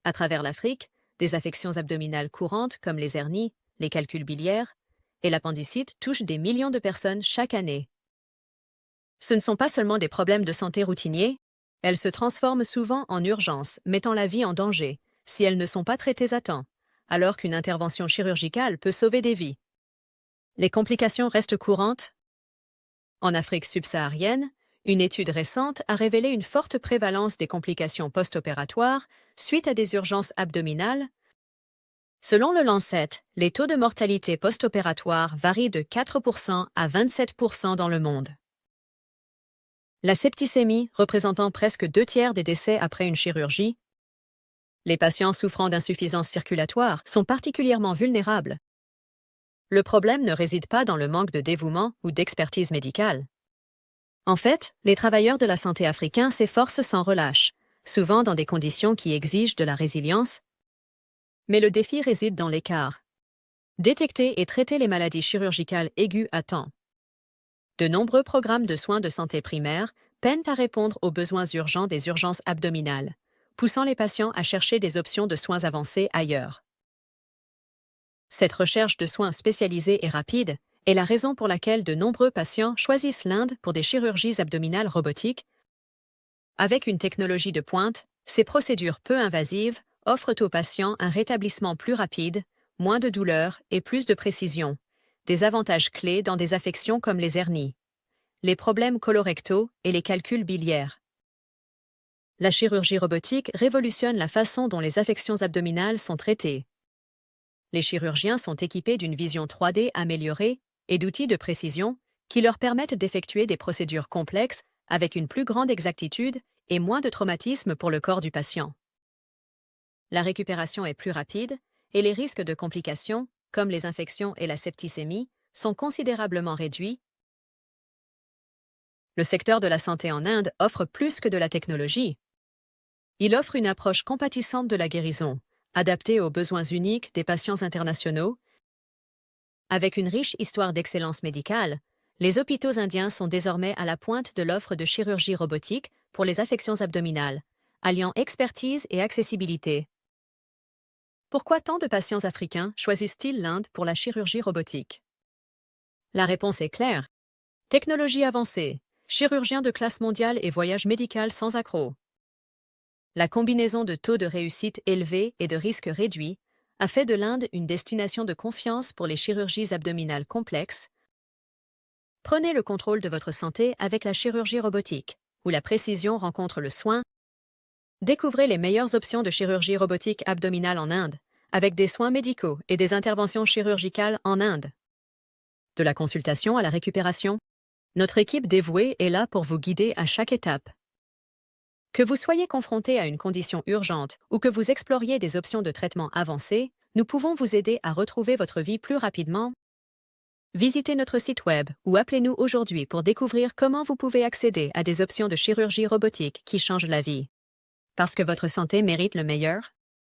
À travers l'Afrique, des affections abdominales courantes comme les hernies, les calculs biliaires et l'appendicite touchent des millions de personnes chaque année. Ce ne sont pas seulement des problèmes de santé routiniers, elles se transforment souvent en urgences, mettant la vie en danger, si elles ne sont pas traitées à temps, alors qu'une intervention chirurgicale peut sauver des vies. Les complications restent courantes. En Afrique subsaharienne, une étude récente a révélé une forte prévalence des complications post-opératoires suite à des urgences abdominales. Selon le Lancet, les taux de mortalité post-opératoire varient de 4% à 27% dans le monde. La septicémie représentant presque 2/3 des décès après une chirurgie. Les patients souffrant d'insuffisance circulatoire sont particulièrement vulnérables. Le problème ne réside pas dans le manque de dévouement ou d'expertise médicale. En fait, les travailleurs de la santé africains s'efforcent sans relâche, souvent dans des conditions qui exigent de la résilience. Mais le défi réside dans l'écart. Détecter et traiter les maladies chirurgicales aiguës à temps. De nombreux programmes de soins de santé primaire peinent à répondre aux besoins urgents des urgences abdominales, poussant les patients à chercher des options de soins avancés ailleurs. Cette recherche de soins spécialisés et rapides est la raison pour laquelle de nombreux patients choisissent l'Inde pour des chirurgies abdominales robotiques. Avec une technologie de pointe, ces procédures peu invasives offrent aux patients un rétablissement plus rapide, moins de douleur et plus de précision, des avantages clés dans des affections comme les hernies, les problèmes colorectaux et les calculs biliaires. La chirurgie robotique révolutionne la façon dont les affections abdominales sont traitées. Les chirurgiens sont équipés d'une vision 3D améliorée et d'outils de précision qui leur permettent d'effectuer des procédures complexes avec une plus grande exactitude et moins de traumatisme pour le corps du patient. La récupération est plus rapide et les risques de complications, comme les infections et la septicémie, sont considérablement réduits. Le secteur de la santé en Inde offre plus que de la technologie. Il offre une approche compatissante de la guérison, adaptée aux besoins uniques des patients internationaux. Avec une riche histoire d'excellence médicale, les hôpitaux indiens sont désormais à la pointe de l'offre de chirurgie robotique pour les affections abdominales, alliant expertise et accessibilité. Pourquoi tant de patients africains choisissent-ils l'Inde pour la chirurgie robotique? La réponse est claire. Technologie avancée, chirurgien de classe mondiale et voyage médical sans accroc. La combinaison de taux de réussite élevés et de risques réduits a fait de l'Inde une destination de confiance pour les chirurgies abdominales complexes. Prenez le contrôle de votre santé avec la chirurgie robotique, où la précision rencontre le soin. Découvrez les meilleures options de chirurgie robotique abdominale en Inde, avec des soins médicaux et des interventions chirurgicales en Inde. De la consultation à la récupération, notre équipe dévouée est là pour vous guider à chaque étape. Que vous soyez confronté à une condition urgente ou que vous exploriez des options de traitement avancées, nous pouvons vous aider à retrouver votre vie plus rapidement. Visitez notre site web ou appelez-nous aujourd'hui pour découvrir comment vous pouvez accéder à des options de chirurgie robotique qui changent la vie. Parce que votre santé mérite le meilleur.